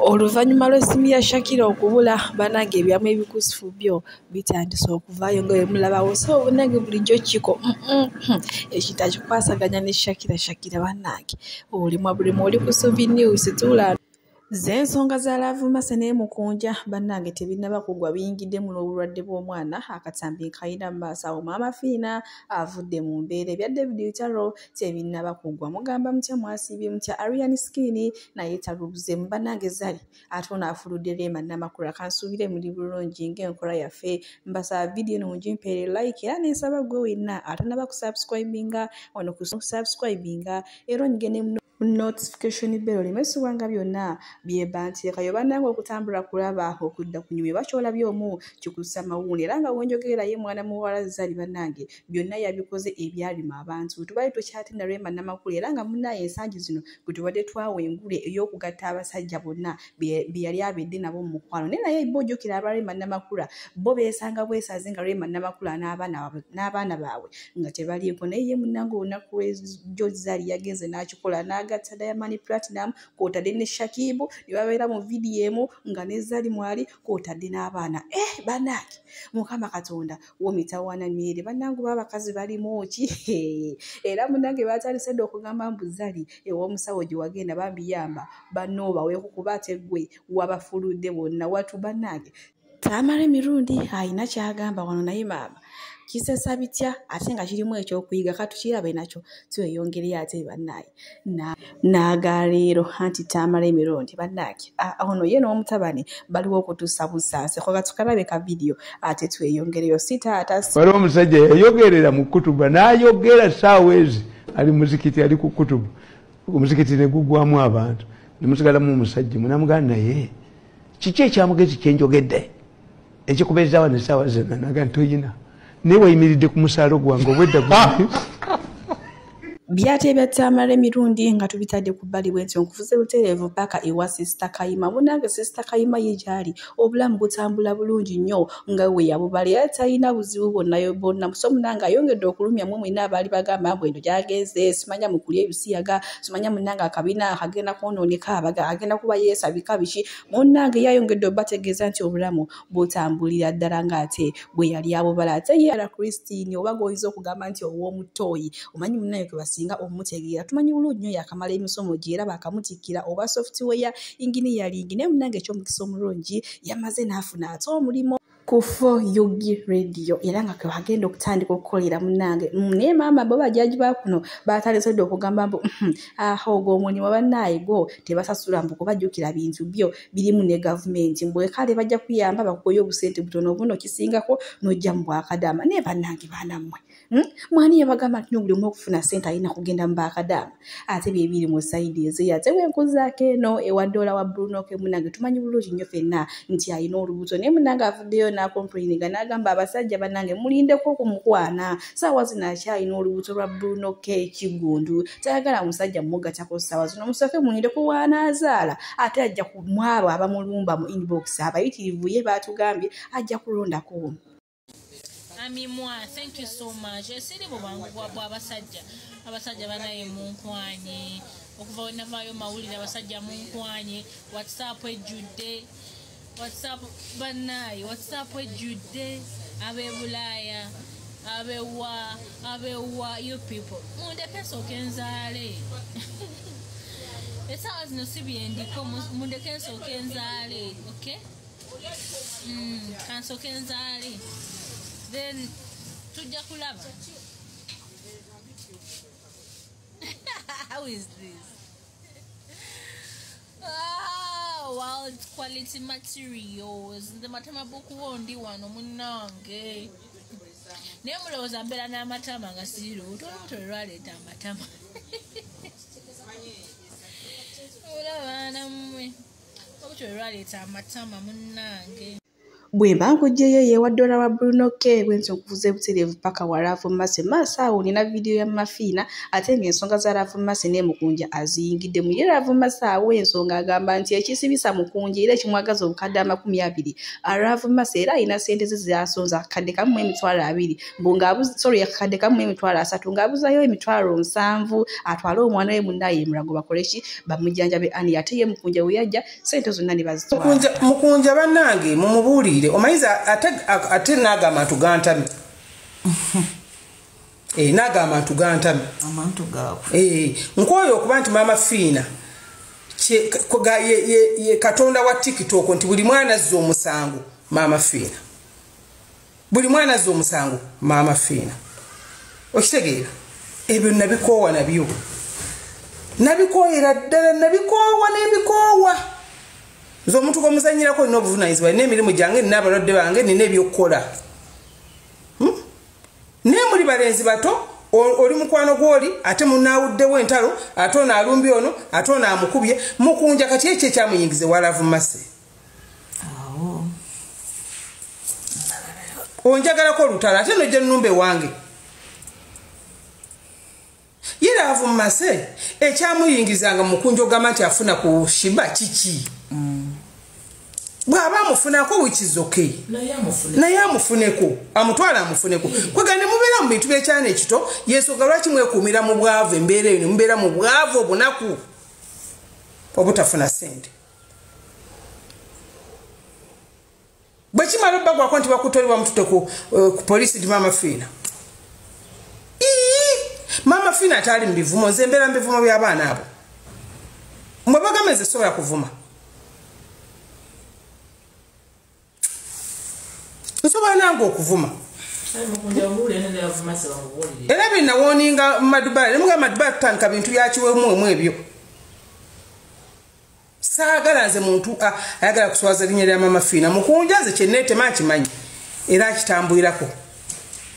Oluvannyuma lw'essimu ya Shakira okubula bannange ebyamu ebikusifu byo bitandise okuvaayo nga bwe mulabawo so bannange bulijjo kiko ekita kikwasaganya ne Shakira bannange olimwa bulimu oli ku Subi News tuula z'ensonga za Laavuumase n'emukunja bannange tebinaba kugwa biyingiddemu n'obulwadde bw'omwana akatambi kayina mu maaso awo Maama Phina avudde mu mbeera ebya David Lutalo tebinaba kugwa mugamba mutya mwasiibye mutya Arian Skin naye talubuze mu bannange zali ate ono afuludde Rema Namakula kansuubire muli bulungi ng'enkola yaffe mbasaba vidiyo eno mugimpeere like era n'ensaba gwe wenna atanaba kusubscribinga ono kusubscribinga era onyige ne notification bell limesubwanga byonna byebanteekayo bannange okutambula kulaba okudda ku nyumya bakyolabye omu kikussa mawundi era nga wenjogerera ye mwana muwala zali bannange byonna yabikoze ebyalima abantu tubali tukyatinda Rema Namakula era nga munnaye ensangi zino gwe tubadde twawa engule ey'okugatta abasajja bonna bye yali abedde nabo mu mukwano naye bojjukira aba Rema Namakula bo beesanga bwesaze nga Rema Namakula n'abaana baabwe nga tebaliiko naye ye munnange olunaku lw'ejjo zali yagenze n'akikola n'agatta Diamond Platinum kw'otadde ne Shakibu ne babeera mu vidiyo emu nga ne Zali mwali kw'otadde n'abaana bannange Mukama Katonda w'omitawaana myere bannange b'abakazi balimu ki era munnange baatandise dda okugamba mbu Zali ew'omusawo gye wagenda bambiyamba bannooba weekukuba ate ggwe wabafuludde bonna watu bannange tamala emirundi ayina kyagamba wano naye maama kisesa bitya ate nga kirimu ekyokuyiga katukirabe nakyo tweyongereyo ate bannaaye n'agaleero anti tamala emirundi bannange ono ye n'omutabani baliwo okutuusa busanse koga tukalabe ka vidiyo ate tweyongereyo sitaata waliwo omusajja yayogerera mu kutuba n'ayogera ssaawa ezi ali muzikiti ali ku kutuba omuzikiti ne gugwamu abantu ne musigalamu omusajja munamuganda naye kiki ekyamugezi kyenjogedde ekikubeezaawo ne ssaawa zonna naga ntoyina naye wayimiridde ku musaalo gwange obwedda byatebya tamala emirundi nga tubitadde ku bbali bw'entyo nkufuze lutereevu paka ewa Sista Kayima munange Sista Kayima ye gyali obulamu butambula bulungi nnyo nga we yabubala era talina buzibu bonna so munange ayongedde okulumya mu mwina abaali bagamba mbu eno gy'agenze simanya mukulya ebisiyaga simanya munange akabiina akagenda kwonooneka agenda kuba yeesabika biki munange yayongedde obategeeza nti obulamu butambulira ddala ng'ate bwe yali abubala ate ye ala Christine oba goyinza okugamba nti ow'omutooyi omanyi munange kwe singa omutegeera tumanyi bulungi nnyo yakamala emisomo gye era bakamutikkira oba software engineering naye munange ekyomukisa omulungi yamaze n'afuna ate omulimo ku 4UG radio era nga agenda okutandika okukolera munange naye maama bo bajaji bakuno batandise dda okugamba mbu ogwo omulimu bannaaye gwo tebasasula mbu kubajjukira bintu byo birimu ne gavumenti mbwe kale bajja kuyamba bakukoye obusente butono buno kisingako n'ojja mu bwakadaama naye bannange baanammwe mwani yabagamba nti buli omu okufuna ssente alina kugenda mu baakadaama ate bye biri mu sayidi ezeyo ate bwenkuzaako eno ewadoola wa Brunoke munange tumanyi bulungi nnyo ffenna nti alina olubuto naye munange avuddeyo n'akomplayininga n'agamba abasajja bannange mulindeko okumukwana ssaawa zino akyalina olubuto lwa Brunoke Kigundu tayagala musajja mumugatako ssaawa zino musooke mulindeko waanaazaala ate ajja kumwabo abamulumba mu inbox abayitirivu ye baatugambye ajja kulondako omu. Amimwa, thank you so much. Esiri bwangu bwa abasajja banaye munkwanye okuva wenavayo mawulire abasajja munkwanye WhatsApp ejjudde WhatsApp banaye WhatsApp ejjudde ab'Ebulaaya abewa you people mundeke nsooke nzaale essaawa zino si byendiko mundeke nsooke nzaale okay kansooke nzaale then tujja kulaba. How is this? World quality materials. The matama boku wondi wano munange. Naye mulowooza mbeera n'amatama nga siro tolwaleeta amatama. Olaba nammwe tolwaleeta amatama munange. bwemba nkugyeyo yewaddola wa Bruno K bwenso nkuvuze butereevu paka wa Laavu Mase Masa awo nina vidiyo ya Maama Phina ate ng'ensonga za Laavu Mase ne Mukunja aziyingidde mu ye Laavu Mase awo ensonga agamba nti ekisibisa Mukunja era ekimwagaza obukadde 20 Laavu Mase era alina ssente ze zasonza akadde kamu emitwalo 2 akadde kamu emitwalo 3 ng'abuzayo emitwalo 7 atwale omwana we munnaye Mulago bakoleki bamujjanjabe ani ate ye Mukunja we yajja ssente zonna ne bazitwala. Mukunja bannange mumubuulire omayiza ate n'agamba ntugantame n'agamba ntugantame amantu gaabwe nkwoyo okuba nti Maama Phina ye katonda wa TikTok nti buli mwana azza omusango Maama Phina buli mwana azza omusango Maama Phina okitegeera ebyo nabikoowa nabyo nabikooyera ddala nabikoowa n'ebikoowa nze omuntu gw'omuzanyirako olina obuvunaanyizibwa nina emirimu gyange nina abalwadde bange nina ebyokukola naye muli balenzi bato oli mukwano gw'oli ate munaawuddewo entalo ate ono alumbye ono ate ono amukubye Mukunja kati ekyo ekyamuyingize wa Laavu Mase onjagalako olutalo ate nojja nnumba ewange ye Laavu Mase ekyamuyingizanga Mukunja ogamba nti afuna ku shiba kiki bw'aba amufunako which is okay naye amufuneko amutwala amufuneko kwegane mubeera mu bintu by'ekyana ekito yensonga lwaki mwekuumira mu bwavu embeera eyo ne mubeera mu bwavu obunaku obutafuna ssente bwe kimala obbagwako nti bakutolebwa mutute ku polisi di Maama Phina Maama Phina ataali mu bivumo nze mbeera mu bivumo by'abaana abo mwe bagamba nze sobola kuvuma nsobola nange okuvuma era binawoninga Madubai nemuga Madubai tutandika bintu byakiwemu ebyo saagala nze muntu ayagala kuswaza linnya lya Maama Phina Mukunja nze kyenneetema akimanyi era akitambulirako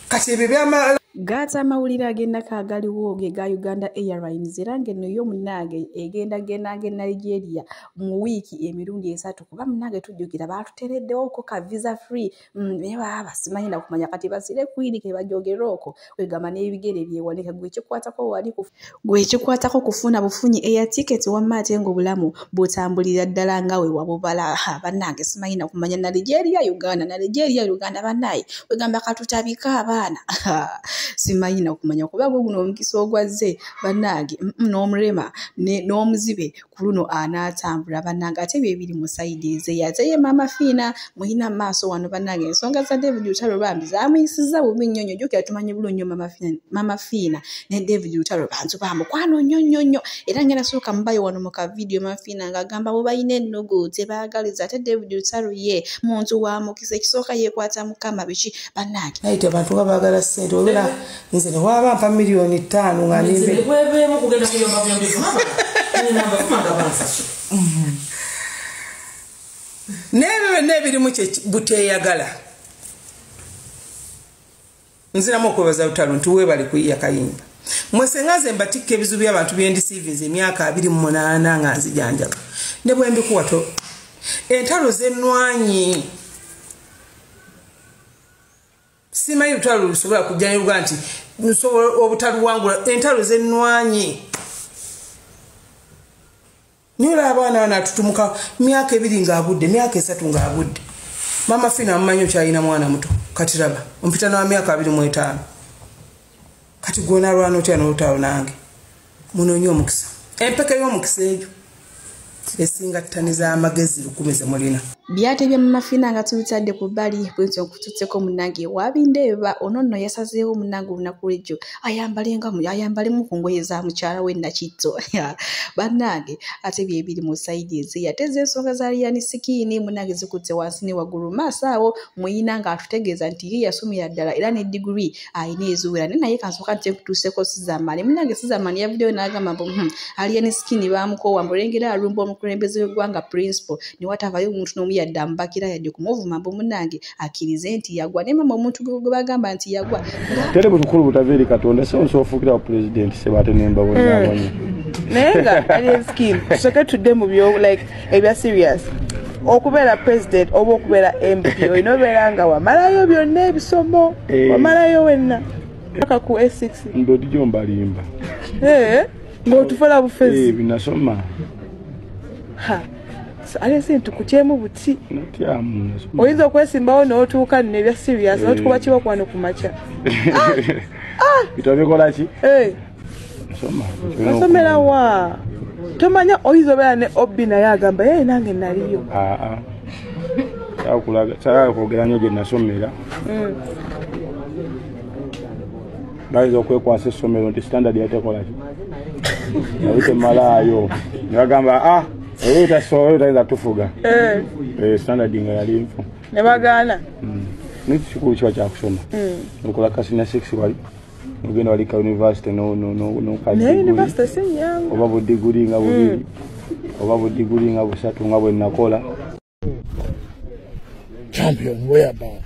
kati ebyo byama Gaata amawulire agendako agaliwo ge ga Uganda Airlines era ng'eno yo munnange egenda Nigeria mu wiiki emirundi 3 kuba munnange tujjukira baatutereddewo ka visa free naye baba simanyi na kumanya kati basire kwiri ke bajogera okwo kwegamba n'ebigere byewanika gwe kikwatako kufuna bufunyi eya ticket wamma ate ng'obulamu butambulira ddala nga we wabubala bannange simanyi na kumanya na Nigeria Uganda bannaye wegamba katutabika abaana simanyi na kumanya kuba guno omukisa ogwazze bannange n'omulema n'omuzibe ku luno anaatambula bannange ate bye mu side eze yateye Maama Phina muyina maaso wano bannange ensonga za David Lutalo bambi zamuyisiza bubi nnyo nnyo jukira tumanyi bulunyo Maama Phina ne David Lutalo bantu bamukwano nnyo era ngena sooka mbayo wano mu ka video Maama Phina ngagamba bo bayina ennogo tebaagaliza ate David Lutalo ye muntu wa mukisa ekisooka yeekwata mukama biki bannange naite abantu baagala ssente olula nze ne waba mpa miliyoni 5 nga nimbe kwebemu kugenda kuyomba byombi mama ni namba kumanga bansa nebirimu buteyagala nziramu okwebaza Lutalo nti weebali kuyiya kayimba mwesengaze mbatikka ebizu by'abantu byendisiivinze emyaka 28 nga nzijanjaba ne bwe mbikuwato entalo z'ennwanyi simanyi Lutalo lusobola kujja ne luga nti nsobola obutaluwangula entalo z'ennwanyi nira abaana banatutumuka myaka 2 ng'abudde myaka 3 ng'abudde Maama Phina amumanyi kyalina mwana muto kati raba ompita na myaka 25 kati gona lwano tya n'Lutalo nange munoonye omukisa empeka y'omukisa egyo esinga ttaniza amagezi 10 mulina byatebya Maama Phina nga tubitadde ku bbali bwenzi okututseko munnange wabindeeba ono nno yasazeewo munnange olunaku lw'ejjo ayambalemu ku ngoye za mukyala we Nakitto bannange ate byebiri mu sayidi eze yateze ensonga za Liyani Sikiini munnange zikutte wansi ne waggulu maaso awo muyina nga atutegeeza nti ye yasomera ddala era ne diguri ayina eziwera naye kansooka nti ekutuuseko Sizamaani munnange Sizamaani yavuddeyo n'agamba mbu Liyani Sikiini baamukoowa mbulengera alumba omukulembeze w'eggwanga principal ne watavayo omuntu n'omu yadde ambakira yadde kumuvuma mbu munnange akkirize nti yagwa ne mama omuntu gwe bagamba nti yagwa tere butukulu butaveeri Katonda so nsofuukira wa president sebate nemba bonna naye nga ali skin tusoke tudde mu byo like ebya serious okubeera president oba okubeera MP olina obeera nga wamalayo byonna ebisomo wamalayo wenna paka ku A6 ndoti gyombalimba ng'otufala bufezi binasoma ate si ntukutyemu buti natyamu oyinza okwesimbawo n'otuuka nno ebya serious n'otukuba kiba kwano ku makya bitobikola ki osomera wa tomanya oyinza obeera ne obbi naye agamba ye nange naliyo kwogera nyo gye nasomera bayinza okwekwasa essomero nti standard yatekolaki yali temalaayo nebagamba oyitayinza tufuga standard nga yali nfu nebagaana nikikulu kiba kyakusoma okola kasina 6 wali ogenda wali ka university university sinyangu oba budiguli nga bubiri oba budiguli nga busatu nga bwe nakola champion where about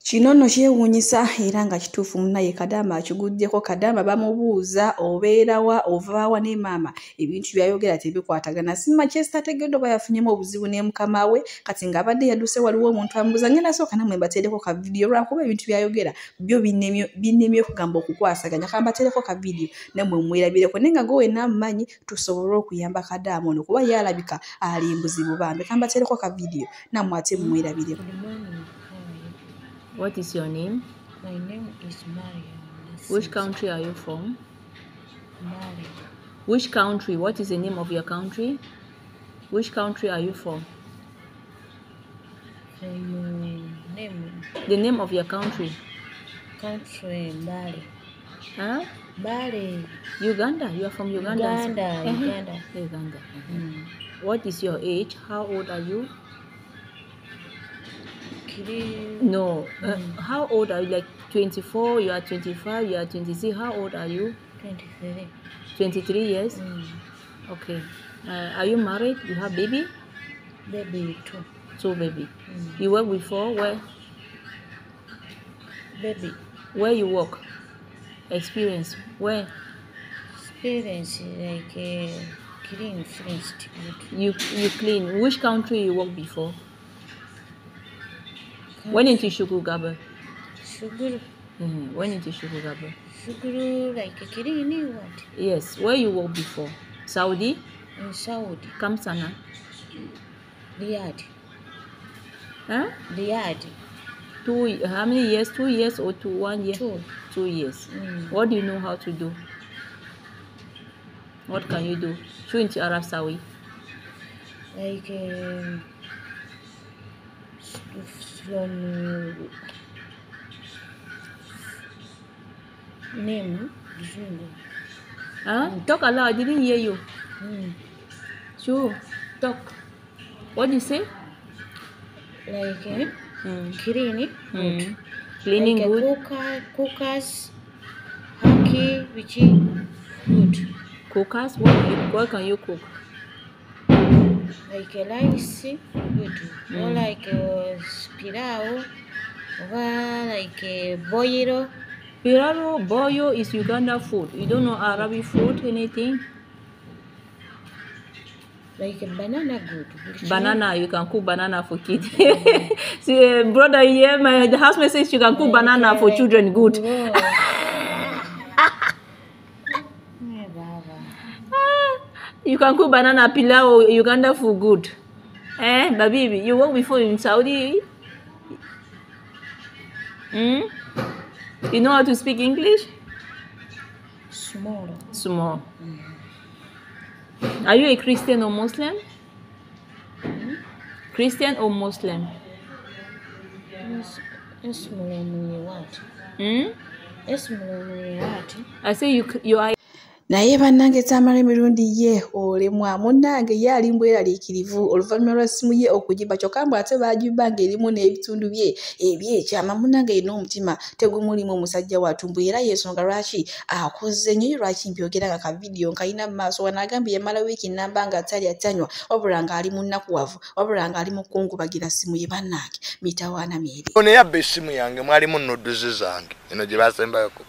Kino nno kyewuunyisa era nga kituufu munnaye Kadamba akiguddeko. Kadamba bamubuuza obeerawa ovaawa ne maama ebintu byayogera tebikwatagana. Si Manchester tegedde oba yafunyemu obuzibu ne mukama we kati ng'abadde yadduse waliwo omuntu amubuuza ngenda sooka namwe mbateereko ka vidiyo lwakuba ebintu byayogera byo binnemye okugamba okukwasaganya kambateereko ka vidiyo nammwe mwerabireko naye nga gowe nammanyi tusobole okuyamba Kadamba ono kuba yalabika ali mbuzi bubambe kambateereko ka vidiyo nammwe ate mwerabireko. What is your name? My name is Mariam. Which country are you from? Mali. Which country? What is the name of your country? Which country are you from? Name? The name of your country? Country Mali. Huh? Mali. Uganda. You are from Uganda. Uganda. Uganda. What is your age? How old are you? No. How old are you? Like 24? You are 25? You are 26? How old are you? 23. 23 years? Okay. Are you married? You have baby? Baby 2. 2 baby. You work before? Where? Baby. Where you work? Experience? Where? Experience like clean first. You clean. Which country you work before? When into Shukugaba? Shuguru. When into Shukugaba? Shuguru like a clean what? Yes. Where you work before? Saudi? In Saudi. Kamsana? Riyadh. Huh? Riyadh. How many years? 2 years or 1 year? 2. 2 years. What do you know how to do? What can you do? Show into Arab Saudi. Like from name. Huh? Talk aloud. I didn't hear you. Sure. Talk. What do you say? Like cleaning. Cleaning like good. Cookers. Haki, which is good. Cookers? What can you cook? Like rice, good. Or like pilau, or like boilo. Pilau, boyo is Uganda food. You don't know Arabic food, anything? Like banana good. Banana, you can cook banana for kids. See, brother, here, the housemate says you can cook banana for children good. You can cook banana pilau Uganda food good. Baby, you work before in Saudi? You know how to speak English? Small. Are you a Christian or Muslim? Christian or Muslim? Esmulemu what? Esmulemu what? I say you are. naye bannange tamala emirundi ye olemwa munnange ye ali mbweraliikirivu oluvannyuma lwa ssimu ye okugiba kyokka mbu ate baagibba ng'erimu n'ebitundu bye ebyekyama munnange yina omutima tegumulimu omusajja wattu mbu era yeensonga lwaki akoze nnyo lwaki mbyogera nga kavidiyo nkayina mu maaso wanaagambye yamala wiiki nnamba nga atalya tanywa wabula ng'ali munnakuwavu wabula ng'ali mu kungubagira ssimu ye bannange mitawaana myeri ono yabba essimu yange mwalimu nodduzi zange eno gye basembayoko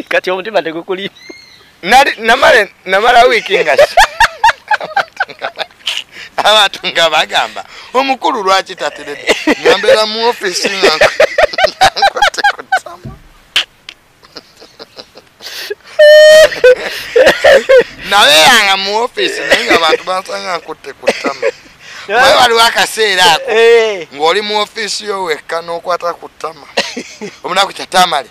kati omutima tegukuli namala wiiki nga abantu nga bagamba omukulu lwaki tateredde nambeera mu ofisi nkotte ku ttama nabeeranga mu ofisi naye nga abantu bansanga nkutte ku ttama naye waliwo akaseera ako ng'oli mu ofisi yo wekka n'okwata ku ttama omunaku kyatamale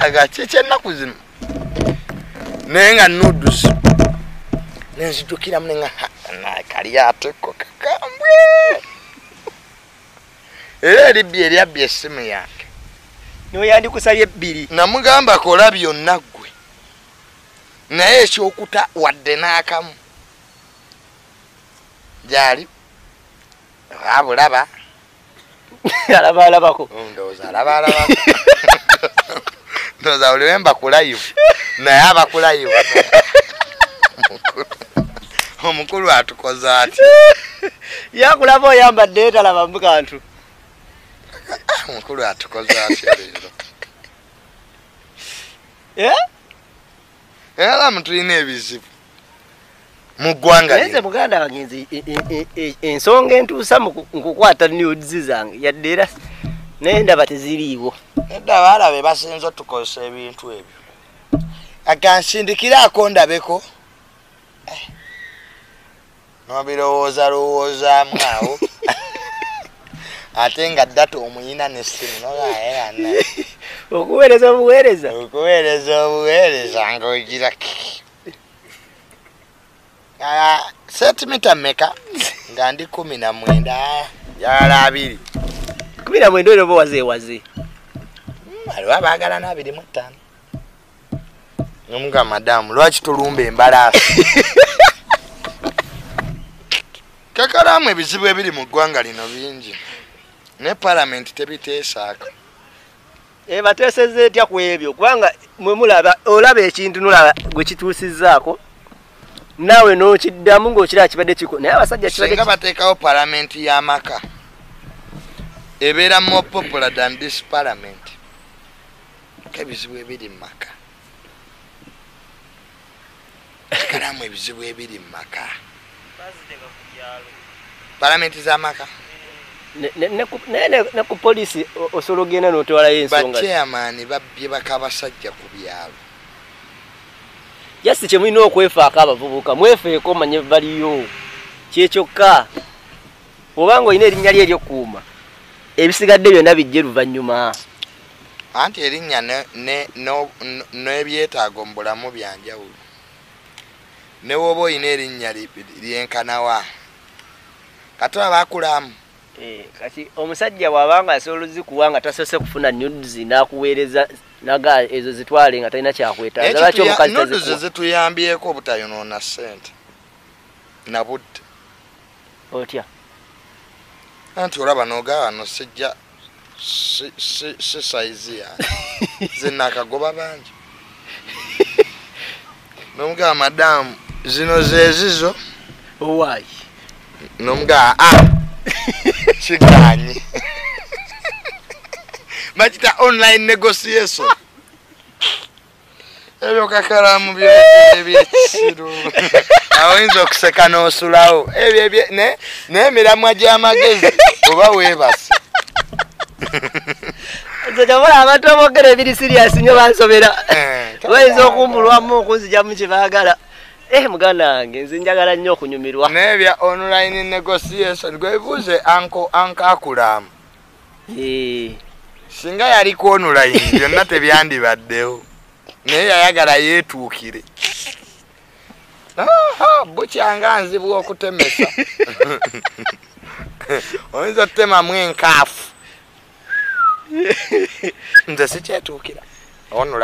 agakiki ennaku zino naye nga nudusi nenzijukiramu nenga kali ateko kakambwe era eribbi eryabbye essimu yange niwe yandikusabye ebbiri namugamba kola byonna ggwe naye ekyokuta wadde n'akamu gyali abulaba alabaalabako ndowooza alabaalabako ndowooza oliwe mbakulayivu naye abakulayivu omukulu atukoze ati yakulaba oyambadde talaba mu kantu omukulu atukoze ati leero era mutulina ebizibu mu ggwanga nze muganda wange nze ensonga entuusa mu kukwata nudes zange yadde era naye ndaba teziriiwo edda baalabe basinza otukozesa ebintu ebyo akansindikiraako ndabeko nobirowoozalowoozaamu awo ate nga data omuyina nessimu nogaayana okuweereza obuweereza ngaogira sentimita mmeka nga ndi 19 yala 2 19 olwo bo wazeewaze aliwo abaagala na 25 nomuga madamu lwaki tulumba embalaasi kakalamu ebizibu ebiri mu ggwanga lino bingi ne palamenti tebiteesaako bateesezza etya ku ebyo kubanga mwe mulaba olaba ekintu nolaba gwe kituusizzaako naawe n'okiddamu ng'okiraba kibadde kiko naye abasajja singa bateekawo palamenti y'amaka ebeera more popular than this parliament ebizibu ebiri mu maka kakalamu ebizibu ebiri mu maka palamenti z'amaka ne ku polisi osobola ogenda n'otwalayo ensonga bachairman babbye bakabasajja ku byalo yasi kyemulina okwefaako abavubuka mwefeeko manye baliyo kyekyokka obanga olina erinnya lye eryokuuma ebisigadde byonna bijje luvannyuma anti erinnya n'ebyetaago mu bulamu byanjawulo ne woba olina erinnya lyenkanawa kati abakulamu kati omusajja bw'abanga asobola ozikuwa nga tasoose kufuna nudes n'akuweereza naga ezo zitwale nga talina kyakwetaaga lwaki omukazi nudes zituyambyeko obutayonoona ssente na budde otya anti olaba n'ogaba no sijja si saizi yange ze nakagoba bangi n'omugaba madamu zino zezizo owaayi n'omugaba kiganye bakita online negotiation ebyo kakalamu ebyekisiru awoyinza okuseka n'osulawo ebyo n'emiramwa gy'amagezi oba weebase nzekyabula abantu aboogera ebiri siriasi nnyo bansobera bayinza okumbulwamu okunzijamu kyebaagala muganda wange nze njagala nnyo okunyumirwa n'ebya online negotiation gwebuuze ankakulamu singa yali ku online byonna tebyandibaddewo naye yayagala yeetuukire bukyanga nzibwa okutemesa oyinza otemamu enkaafu nze sikyetuukira ono